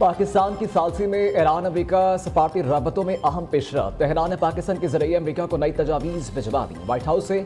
पाकिस्तान की सालसी में Iran America सफारती रबतों में अहम पेशरफ। तेहरान ने पाकिस्तान के जरिए अमेरिका को नई तजावीज़ भिजवा दी। व्हाइट हाउस से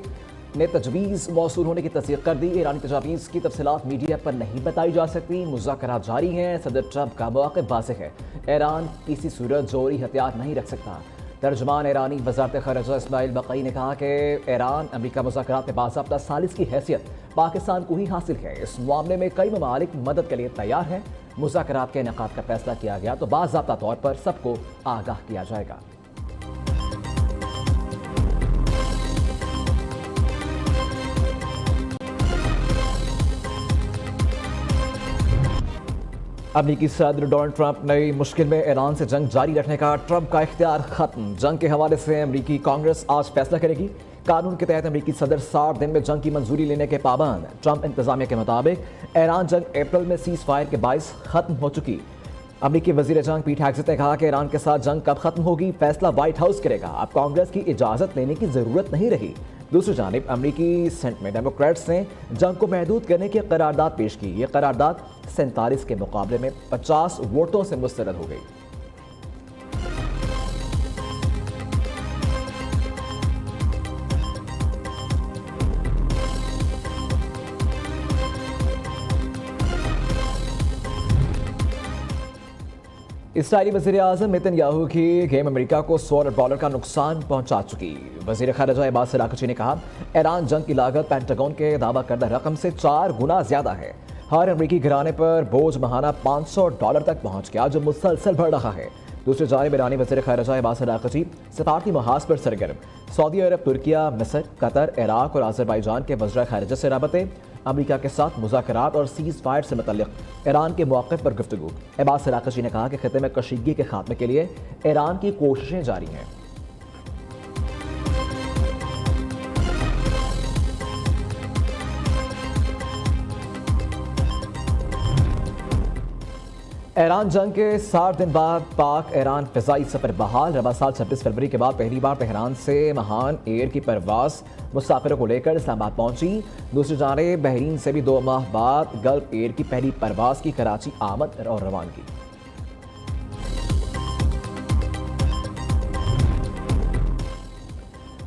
ने तजवीज़ मौसूल होने की तस्दीक कर दी। ईरानी तजावीज़ की तफसीलात मीडिया पर नहीं बताई जा सकती। मुज़ाकरात जारी हैं। सदर ट्रंप का मौक़िफ़ वाज़ेह है, ईरान किसी सूरत जोहरी हथियार नहीं रख सकता। तर्जमान ईरानी वज़ारत ख़ारिजा इस्माइल बक़ई ने कहा कि ईरान अमेरिका मुज़ाकरात में बाज़ाब्ता सालिस की हैसियत पाकिस्तान को ही हासिल है। इस मामले में कई ममालिक मदद के लिए तैयार हैं। मुज़ाकरात के इनेकाद का फैसला किया गया तो बाज़ाब्ता तौर पर सबको आगाह किया जाएगा। अमेरिकी सदर डोनाल्ड ट्रंप नई मुश्किल में ईरान से जंग जारी रखने का ट्रंप का इख्तियार खत्म। जंग के हवाले से अमेरिकी कांग्रेस आज फैसला करेगी। कानून के तहत अमेरिकी सदर 60 दिन में जंग की मंजूरी लेने के पाबंद। ट्रंप इंतजामिया के मुताबिक ईरान जंग अप्रैल में सीज फायर के बायस खत्म हो चुकी। अमेरिकी वजीर जंग पीट हेगसेथ ने कहा कि ईरान के साथ जंग कब खत्म होगी फैसला व्हाइट हाउस करेगा। अब कांग्रेस की इजाजत लेने की जरूरत नहीं रही। दूसरी जानिब अमेरिकी सेनेट में डेमोक्रेट्स ने जंग को महदूद करने की करारदाद पेश की। यह करारदाद 47 के मुकाबले में 50 वोटों से मुस्तरद हो गई। इसराइली वज़ीर आज़म नेतन्याहू की गेम अमेरिका को $100 अरब का नुकसान पहुंचा चुकी। वज़ीर ख़ारिजा अब्बास अराग़ची ने कहा, ईरान जंग की लागत पेंटागन के दावा करदा रकम से 4 गुना ज़्यादा है। हर अमेरिकी घराने पर बोझ महाना $500 तक पहुंच गया, जो मुसलसल बढ़ रहा है। दूसरी जानिब ईरानी वज़ीर ख़ारिजा अब्बास अराग़ची सफारती महाज पर सरगर्म। सऊदी अरब, तुर्किया, मिस्र, कतर, इराक और आज़रबाईजान के वज़ीर ख़ारिजा से रबते। अमेरिका के साथ मुज़ाकरात और सीज़ फायर से मुतल्लिक़ ईरान के मौक़िफ़ पर गुफ्तगू। अब्बास अराग़ची ने कहा कि ख़ित्ते में कशीदगी के खात्मे के लिए ईरान की कोशिशें जारी हैं। ईरान जंग के 60 दिन बाद पाक ईरान फ़िज़ाई सफ़र बहाल। रबा साल 26 फरवरी के बाद पहली बार तेहरान से महान एयर की परवाज़ मुसाफिरों को लेकर इस्लामाबाद पहुंची। दूसरी जानिब बहरीन से भी 2 माह बाद गल्फ एयर की पहली परवाज़ की कराची आमद और रवानगी।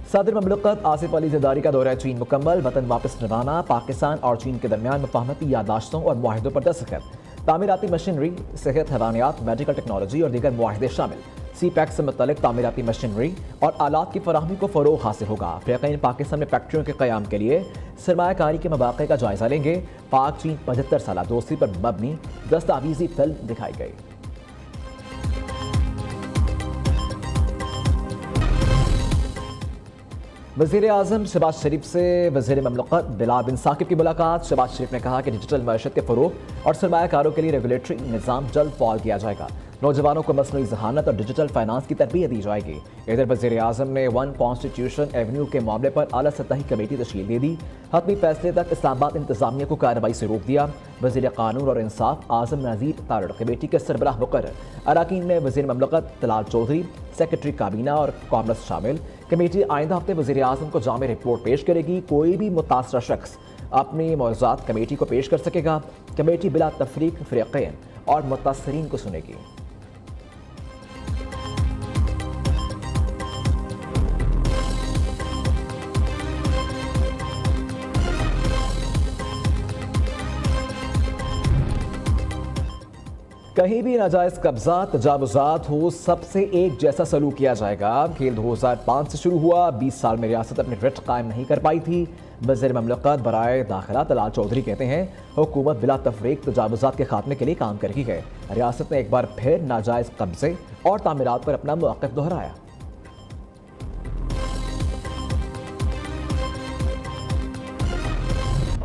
सदर ममलकत आसिफ अली ज़रदारी का दौरा चीन मुकम्मल। वतन वापस रवाना। पाकिस्तान और चीन के दरमियान मुफाहमती यादाश्तों और मुआहिदों पर दस्तखत। तामीराती मशीनरी, सेहत, हैवानियात, मेडिकल टेक्नोलॉजी और दीगर मुआहिदे शामिल। CPEC से मुतल्लिक तामीराती मशीनरी और आलात की फराहमी को फ़रोग़ हासिल होगा। फ़रीक़ैन पाकिस्तान में फैक्ट्रियों के क़याम के लिए सरमायाकारी के मौक़े का जायज़ा लेंगे। पाक चीन 75 साला दोस्ती पर मबनी दस्तावेज़ी फिल्म दिखाई गई। वज़ीर आज़म शहबाज शरीफ से वज़ीर ममलकत बिलाल बिन साकिब की मुलाकात। शहबाज शरीफ ने कहा कि डिजिटल मईशत के फ़रोग़ और सरमायाकारों के लिए रेगुलेटरी निज़ाम जल्द फ़ाल किया जाएगा। नौजवानों को मसनूई ज़हानत और डिजिटल फाइनेंस की तरबियत दी जाएगी। इधर वज़ीर आज़म ने 1 कॉन्स्टिट्यूशन एवेन्यू के मामले पर आला सतही कमेटी तश्कील दे दी। हतमी फैसले तक इस्लामाबाद इंतज़ामिया को कार्रवाई से रोक दिया। वज़ीर कानून और इंसाफ आज़म नज़ीर तारड़ कमेटी के सरबराह मुकर्रर। अराकीन में वज़ीर ममलकत तलाल चौधरी, सेक्रेटरी काबीना और कॉमर्स शामिल। कमेटी आइंदा हफ्ते वज़ीर आज़म को जामे रिपोर्ट पेश करेगी। कोई भी मुतासरा शख्स अपनी मौज़ूआत कमेटी को पेश कर सकेगा। कमेटी बिला तफरीक फ़रीक़ैन और मुतासरीन को सुनेगी। कहीं भी नाजायज़ कब्जा तजावुज़ात हो, सबसे एक जैसा सलूक किया जाएगा। खेल 2005 से शुरू हुआ। 20 साल में रियासत अपनी रिट कायम नहीं कर पाई थी। वज़ीर ममलकत बराए दाखिला तलाल चौधरी कहते हैं, हुकूमत बिला तफरीक तजावुज़ात के खात्मे के लिए काम कर रही है। रियासत ने एक बार फिर नाजायज़ कब्जे और तामीरात पर अपना मौक़िफ़ दोहराया।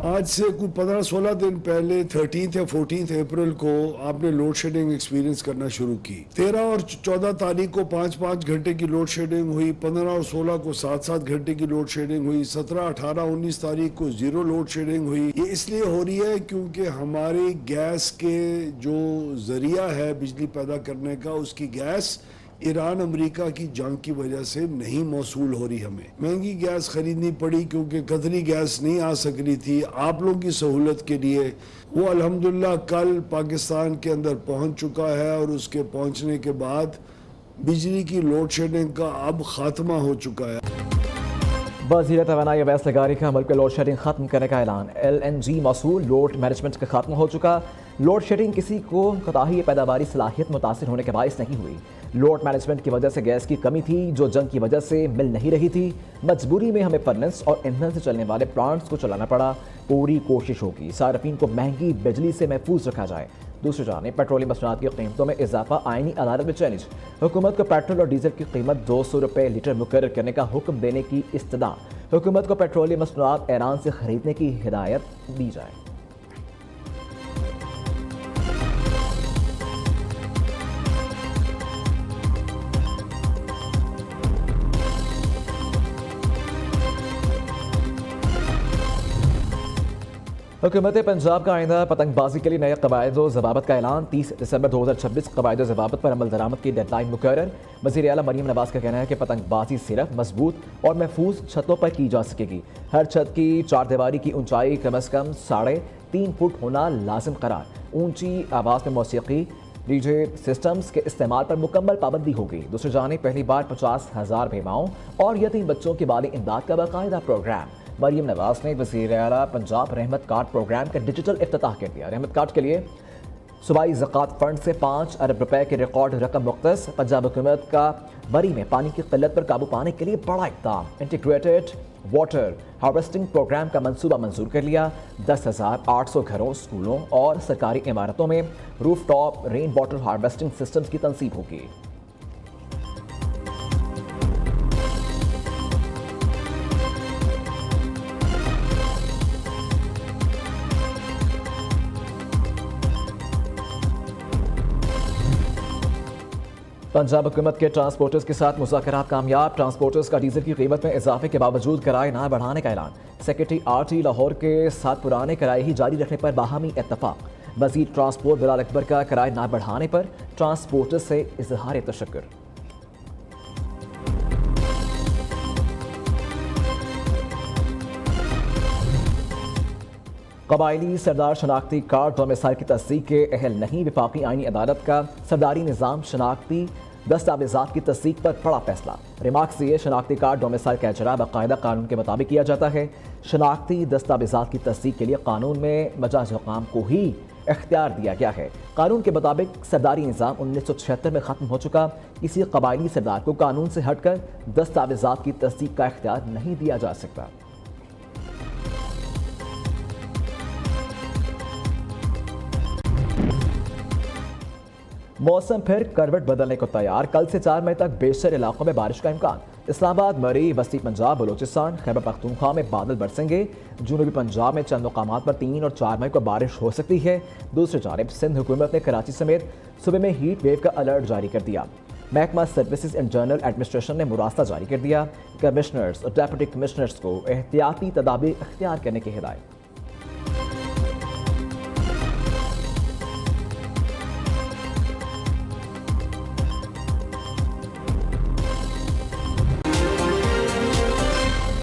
आज से कुछ 15-16 दिन पहले 13 या 14 अप्रैल को आपने लोड शेडिंग एक्सपीरियंस करना शुरू की। 13 और 14 तारीख को 5-5 घंटे की लोड शेडिंग हुई। 15 और 16 को 7-7 घंटे की लोड शेडिंग हुई। 17, 18, 19 तारीख को 0 लोड शेडिंग हुई। ये इसलिए हो रही है क्योंकि हमारी गैस के जो जरिया है बिजली पैदा करने का, उसकी गैस ईरान अमेरिका की जंग की वजह से नहीं मौसूल हो रही, हमें महंगी गैस खरीदनी पड़ी क्योंकि कतरी गैस नहीं आ सक रही थी। आप लोगों की सहूलत के लिए वो अल्हम्दुलिल्लाह कल पाकिस्तान के अंदर पहुंच चुका है और उसके पहुंचने के बाद बिजली की लोड शेडिंग का अब खात्मा हो चुका है। वज़ीर तवानाई अवैस लगारी का मुल्क में लोड शेडिंग खत्म करने का ऐलान। LNG मौसूल लोड मैनेजमेंट का खत्म हो चुका। लोड शेडिंग किसी को कताही पैदावारी सलाहियत मुतासिर होने के बायस नहीं हुई। लोड मैनेजमेंट की वजह से गैस की कमी थी जो जंग की वजह से मिल नहीं रही थी। मजबूरी में हमें फर्नेस और ईंधन से चलने वाले प्लांट्स को चलाना पड़ा। पूरी कोशिश होगी सार्फिन को महंगी बिजली से महफूज रखा जाए। दूसरी जानिब पेट्रोलियम मसनूआत की कीमतों में इजाफा आईनी अदालत में चैलेंज। हुकूमत को पेट्रोल और डीजल की कीमत 200 रुपये लीटर मुकर्रर करने का हुक्म देने की इस्तदा। हुकूमत को पेट्रोलियम मसनूआत ईरान से खरीदने की हिदायत दी जाए। हुकूमत पंजाब का आइंदा पतंगबाजी के लिए नए कवायद व जवाबत का ऐलान। 30 दिसंबर 2026 कवायद जवाबत पर अमल दरामद की डेडलाइन मुकर्रर। वज़ीर आला मरीम नवाज का कहना है कि पतंगबाजी सिर्फ मजबूत और महफूज छतों पर की जा सकेगी। हर छत की चार दीवारी की ऊंचाई कम अज़ कम 3.5 फुट होना लाजिम करार। ऊंची आवाज़ में मौसीकी डीजे सिस्टम्स के इस्तेमाल पर मुकम्मल पाबंदी होगी। दूसरी जानिब पहली बार 50,000 बेवाओं और यतीम बच्चों के बाली इमदाद का बाकायदा प्रोग्राम। मरीम नवाज ने वज़ीर आला पंजाब रहमत कार्ड प्रोग्राम का डिजिटल इफ्तिताह कर दिया। रहमत कार्ड के लिए सूबाई ज़कात फंड से 5 अरब रुपए की रिकॉर्ड रकम मुख्तस। पंजाब हुकूमत का बरी में पानी की किल्लत पर काबू पाने के लिए बड़ा इक़दाम। इंटीग्रेटेड वाटर हार्वेस्टिंग प्रोग्राम का मंसूबा मंजूर कर लिया। 10,800 घरों, स्कूलों और सरकारी इमारतों में roof top rain water harvesting systems की तनसीब होगी। पंजाब हुकूमत के ट्रांसपोर्टर्स के साथ मुज़ाकरात कामयाब। ट्रांसपोर्टर्स का डीजल की कीमत में इजाफे के बावजूद किराए ना बढ़ाने का ऐलान। सेक्रेटरी RT लाहौर के साथ पुराने किराए ही जारी रखने पर बाहमी इत्तफाक। वज़ीर ट्रांसपोर्ट बिलाल अकबर का किराए ना बढ़ाने पर ट्रांसपोर्टर्स से इजहार तशक्कुर। कबायली सरदार शनाख्ती कार्ड डोमिसाइल की तस्दीक के अहल नहीं। वफाकी आईनी अदालत का सरदारी निज़ाम शनाख्ती दस्तावेज़ात की तस्दीक पर बड़ा फैसला। रिमार्क्स ये शनाख्ती कार्ड डोमिसाइल का इजरा बाकायदा कानून के मुताबिक किया जाता है। शनाख्ती दस्तावेज़ात की तस्दीक के लिए कानून में मजाज हुकाम को ही इख्तियार दिया गया है। कानून के मुताबिक सरदारी निज़ाम 1976 में ख़त्म हो चुका। किसी कबायली सरदार को कानून से हटकर दस्तावेज़ात की तस्दीक का इख्तियार नहीं दिया जा सकता। मौसम फिर करवट बदलने को तैयार। कल से 4 मई तक बेशतर इलाकों में बारिश का इम्कान। इस्लामाबाद, मरी, वस्ती पंजाब, बलूचिस्तान, खैबर पख्तूनख्वा में बादल बरसेंगे। जनूबी पंजाब में चंद मकामात पर 3 और 4 मई को बारिश हो सकती है। दूसरी जानिब सिंध हुकूमत ने कराची समेत सूबे में हीट वेव का अलर्ट जारी कर दिया। महकमा सर्विसेज एंड जनरल एडमिनिस्ट्रेशन ने मुरास्ता जारी कर दिया। कमिश्नर्स और डेप्यूटी कमिश्नर्स को एहतियाती तदाबीर इख्तियार करने की हिदायत।